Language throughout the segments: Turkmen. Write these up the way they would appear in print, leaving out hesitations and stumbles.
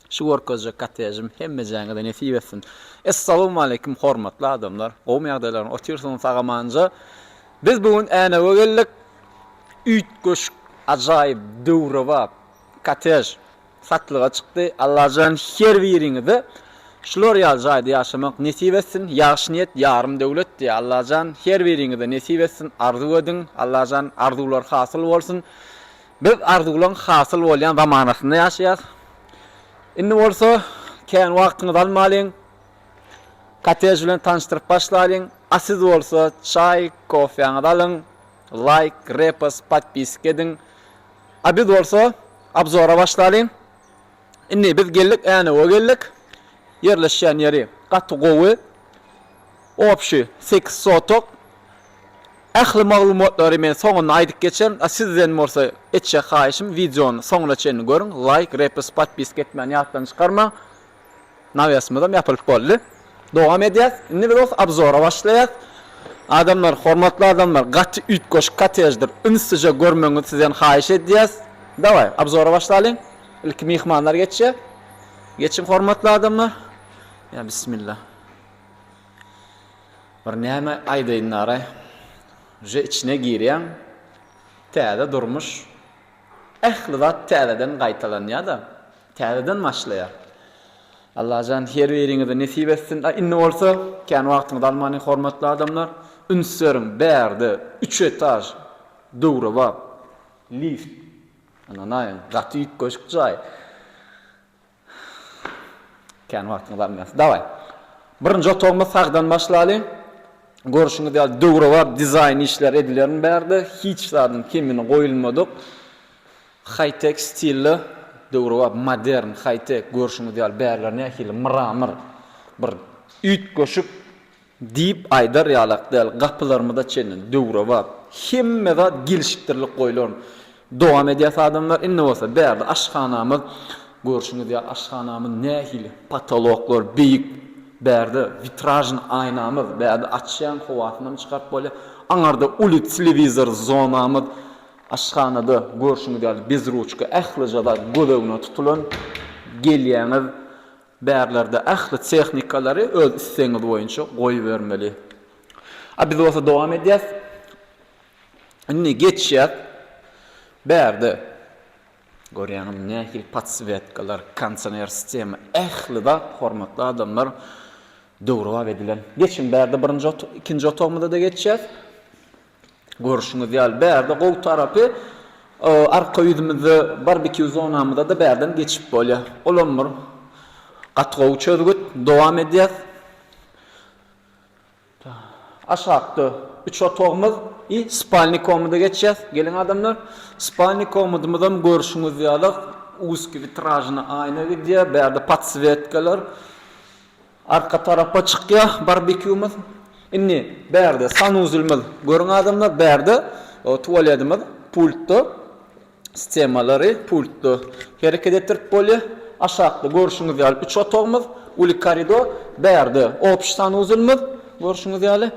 Şu gorkozja katejim hemme jaňyda nesip etsin. Assalamu alaykum hormatly adamlar. O ýagdaýlaryň oturýarsyňyz sagamanja biz bugün äne geldik. Üýtgöş ajaýyp döwrewap katej satlyga çykdy. Allahyň her biriňizi şular ýajaýda ýaşamak nesip etsin. Ýaşy niýet ýarym döwlet diýe Allahyň her biriňizi nesip etsin. Arzu edin. Allahyň arzular hasyl bolsun. Biz arzulan hasyl bolýan zamanasynda ýaşaýas. Indi bolsa, kän wagtyňyzy almalyň. Katej bilen tanıştyryp başlaýyn. Siz bolsa, çay, kofeňizi alyň. Like, repost, podpisk edin. Biz bolsa, abzora başlaýyn. Indi biz geldik, äne o geldik. Yerleşýän ýeri gaty gowy. Opşy 8 sotok. Ähli maglumatlary men soňuna aýdyp geçen. Sizden bolsa etjek haýyşym videony soňuna çenini görüň. Like, repost, podpisk etmän ýatdan çykarma. Nawiýasmydam ýapylyp boldy. Dowam edýäs. Indi biz abzora başlaýas. Adamlar, hormatly adamlar, gaty üýtgöş katejdir. Ünsüje görmeňizi sizden haýyş edýäs. Daway, abzora başlaýyn. İlk mihmanlar geçýär. Geçin hormatly adamlar. Ya bismillah. Bir näme aýdaýyn naray. Je içine girýän. Täze durmuş. Ähli zat täzeden gaýtalanýar-da. Täzeden başlaýar. Allahyň her biriňize nesip etsin. Indi bolsa, kän wagtyňyzy almany hormatly adamlar, ünsüriň bärde 3 etaj döwrewap lift. Ananaýyn, gaty üýtgöş jaý. Kän wagtyňyzy almaz. Daway. Birinji otogmy sagdan başlaýyn. Görüşüňiz ýaly döwrewap dizayn işler edilerini bärde. Hiç zadyň kemini goýulmadyk. High-tech stilli döwrewap modern high-tech görüşüňiz ýaly bärler nähili miramir bir üýtgöşüp diýip aýdar ýalak däl gapylarymyda çenen döwrewap hemme zat gelişikdirlik goýulan. Dowam edýär adamlar. Indi bolsa bärde aşxanamyz görüşüňiz ýaly aşxanamyz nähili patologlar beýik bärde vitrajny aýnamyz bärde açýan howasyny çykarp bolýar. Aňarda uly televizor zonamyz aşxanada görüşüňiz ýaly bezruçka ählija gödegine tutulan gelýäňiz bärlerde ähli texnikalary öz isteňiz boýunça goýup bermeli. Biz bolsa dowam edýäs. Indi geçýär. Bärde görýäňiz nähili podsvetkalar, kondisioner sistema ähli da hormatly adamlar döwrewap edilen. Geçin bärde birinji ikinji otogmyda da geçýär. Görüşüňiz ýaly bärde gow tarapy arka ýüzümizde barbekü zonamyda da bärden geçip bolýar. Olamyr. Gatgow çözgüt dowam edýär. Aşagda 3 otogmyz spalnikomyda geçýär. Gelin adamlar, spalnikomydymyzam görüşüňiz ýaly uski vitrajny aýna edýär, bärde podsvetkalar. Arka tarapa çykýar barbekümyz. Indi bärde sanuzulmyz. Görüň adamlar bärde tualetimiz pultda sistemalary pultda hereket ettirip bolýar. Aşagda görüşüňiz ýaly 3 otogmyz, uly koridor, bärde opşy sanuzulmyz. Görüşüňiz ýaly.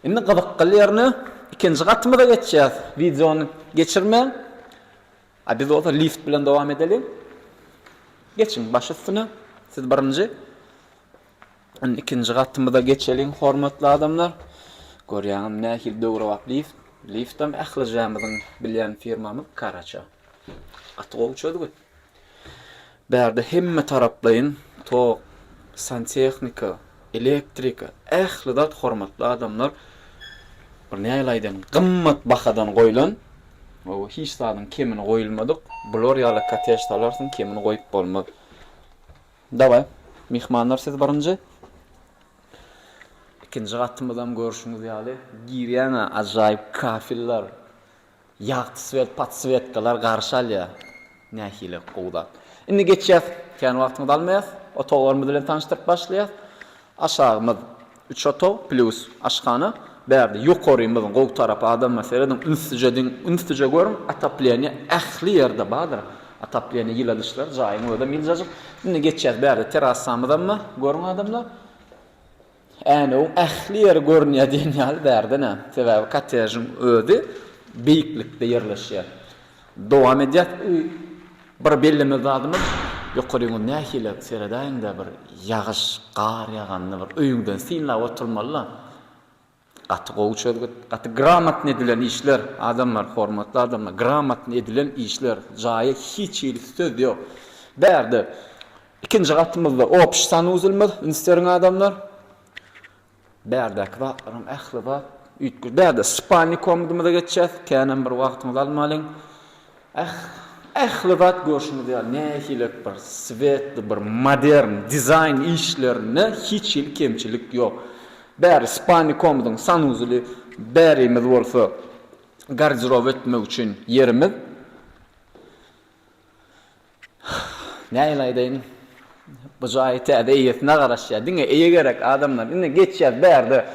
Indi gyzykly ýerine ikinji gatymyza geçýär. Videony geçirme. Biz olsa lift bilen dowam edelim. Geçin baş üstüne. Siz birinji ikinji gatymyza geçelim hormatly adamlar. Görýäňiz nähili döwrewap lift. Liftam ähli jamyzyň bilýän firmamyz Karaça. Atgow çödgüt. Bärde hemme taraplayın tok, santexnika, elektrika, ähli zat hormatly adamlar bir näýlaýdan gymmat bahadan goýulan. O hiç zadyň kemini goýulmadyk. Bular ýaly katej talarsyn kemini goýup bolmady. Daway, mihmanlar siz birinji. İkinji gatymyzdan görüşüňiz ýaly girýän ajaýyp kafiller, ýagty podsvetkalar garşalýar. Nähili gowda. Indi geçýär. Kän wagtyňyzy almaýas. Otoglarymyz bilen tanıştyryp başlaýas. Aşagymyz 3 otog plus aşxana. Bärde ýokarymyzyň gow tarapy adam meseleden ünsüje görüň. Atapleniýa ähli ýerde badyr. Atapleniýa ýyladyşlar jaýyň öýde miljadyk. Indi geçýär bärde terassamyzdanmy görüň adamlar. Äne o ähli ýer görünýär diýen ýaly bärdene. Sebäbi katejiň öýdi beýiklikde ýerleşýär. Dowam edýär. Bir belleme zadymyz Ýokaryňy nähile seredaýynda bir ýagyş, gar ýaganly bir öýüňden synlap oturmalylar. Gaty gowçalyk, gaty gramatny edilen işler, adamlar, hormatly adamlar, gramatny edilen işler, jaýy hiç ýyly söz ýok. Bärde ikinji gatymyzda opş sanuzulmaz, instiriň adamlar. Bärdäki wagtlaryň ähli bak, üýtgür. Bärde Spani komdymyza geçýär, känem bir wagtyňyz almalyň. Ähli bak görşüňiz ýa nähilek bir svetli, bir modern dizayn işlerine hiç ýyly kemçilik ýok. Bäri Spani komdyň sanuzuly, bärimiz bolsa garderob etmek üçin ýerimiz. Näýle aýdaýyn? Bu jaýyta eýetine garaşýar. Diňe eýe gerek adamlar. Indi geçýär bärde.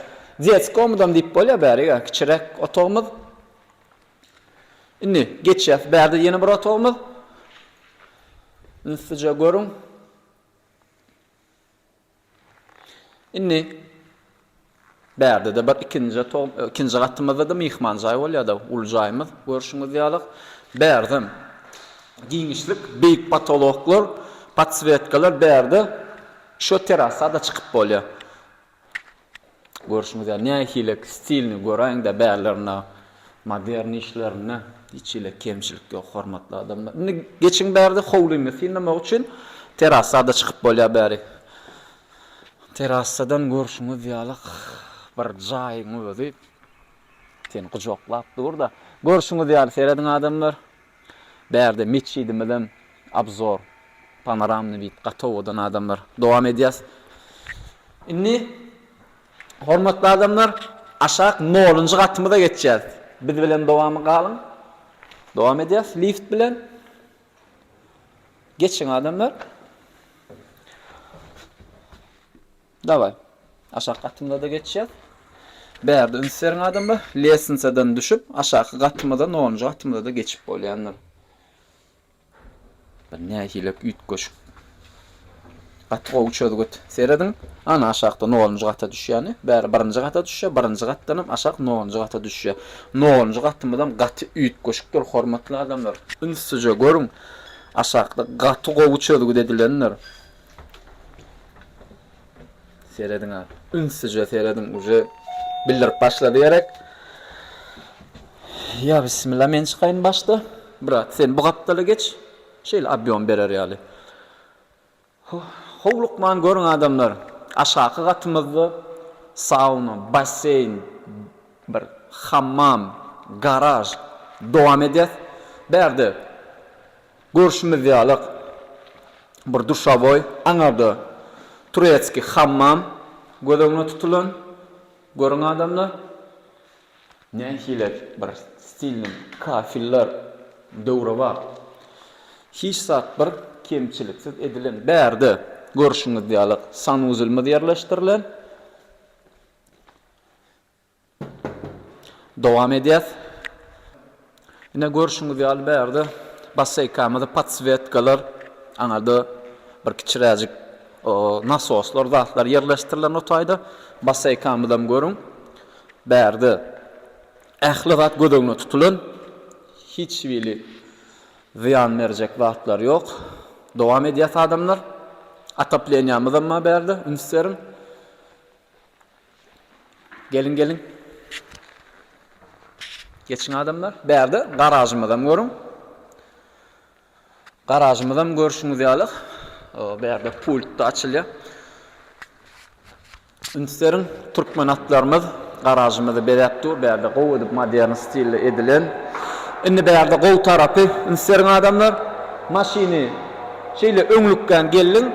Jet komdym diýip bolýar bäriga, kiçirek otogmyz. Indi geçýär bärde ýene bir otogmyz. Üstüje görüň. Indi bärde de bir ikinji gatymyzda da mihman jaý bolýar da, ul jaýmyz. Görüşüňiz ýalyk. Bärdem giňişlik, beýik patologlar, patsvetkalar bärde şo terasada çykyp bolýar. Görüşüňiz ýaly nähile stilni göräň-de bärlerine, modern işlerine hiç ýyly kemçilik ýok, hormatly adamlar. Indi geçiň bärde howlymy synlamak üçin terasada çykyp bolýar bäri. Terasadan görüşüňiz ýaly bir jaýyň özi sen gujoklap durda. Görüşüňiz ýaly serediň adamlar. Bärde meçidimden abzor panoramny bit gatowadan adamlar dowam edýär. Indi hormatly adamlar aşak 0-njy gatymyza geçýär. Biz bilen dowamy galyň. Dowam edýär lift bilen. Geçiň adamlar. Daway. Aşak gatymyza da geçýär. Bärde ünseriň adamlar lesensadan düşüp aşaky gatymyza 0-njy gatymyza da geçip bolýanlar. Nähilek üýtgöş. Gatga uçadyk seredin. Ana aşakda 0-njy gata düşýäni, bäri 1-nji gata düşýär, 1-nji gatdan aşak 0-njy gata düşýär. 0-njy gatymydan gaty üýtgöşükdir, hormatly adamlar. Ünsüje görüň. Aşakda gaty gowuçadyk dedilenler. Seredin ha. Ünsüje seredin uje bildirip başlady gerek. Ya bismillah men çykaýyn başda. Brat, sen bu gapdaly geç. Şeýle abyon berer ýaly. Howlukman görüň adamlar. Aşaky gatymyzda sauna, basein, bir hammam, garaj dowam edýär. Bärde görüşimiz ýaly bir duşaboy, aňarda Turetsky hammam gödöňe tutulan. Görüň adamlar. Nähile bir stilli kafiller döwre bar. Hiç saat bir kemçiliksiz edilen bärde görüşüňiz ýaly sanuzulmy ýerleşdirilen. Dowam edýär. Ine görüşüňiz ýaly bärde basaykamyda patsvetkalar, aňarda bir kiçiräjik nasoslar, zatlar ýerleşdirilen otaýda basaykamydan görüň. Bärde ähli zat gödöňe tutulan. Hiç bili ziyan verecek vaatlar yok. Dowam edýär adamlar. Ataplenýamyzdan ma bärde ünseriň. Gelin. Geçiň adamlar. Bärde garajymyzdan görüň. Garajymyzdan görüşüňiz ýaly. Bärde pult da açylýar. Ünseriň türkmenatlarymyz garajymyzda beripdi. Bärde gowy modern stilli edilen. Indi bärde gow tarapy ünseriň adamlar maşini şeýle öňlükden gelin.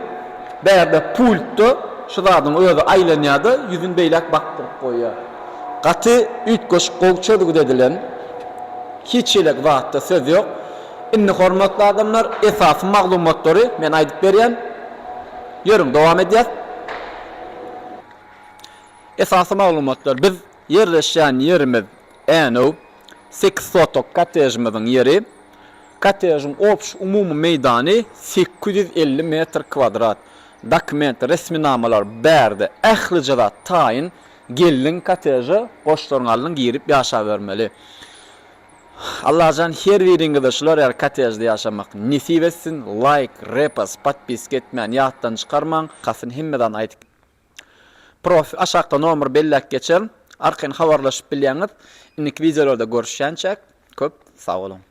Bärde pultda şu zadyň özi aýlanýardy, ýüzün beýlek bakdyryp goýýar. Gaty üýtgöş gowçadyk dedilen hiç elek wagtda söz ýok. Indi hormatly adamlar esasy maglumatlary men aýdyp berýän. Ýörüň dowam edýär. Esasy maglumatlar biz ýerleşýän ýerimiz Änew 8 sotok kotejimizin yeri. Kotejin opş umumy meýdany 850 metr kvadrat. Dokument, resminamalar bärde ähliçe taýyn gelin koteje goşlaryň aldyň girip ýaşa bermeli. Allah'can her biriňizde şular ýaly katejde ýaşamak nisip etsin. Like, repost, podpisk etmän, ýatdan çykarmaň. Kasyn hemmeden aýdyk. Aşakda nomer bellek geçerim. Arkaň habarlaşyp bilýäňiz. Inki videolarda görüşýänçek. Köp sag bolun.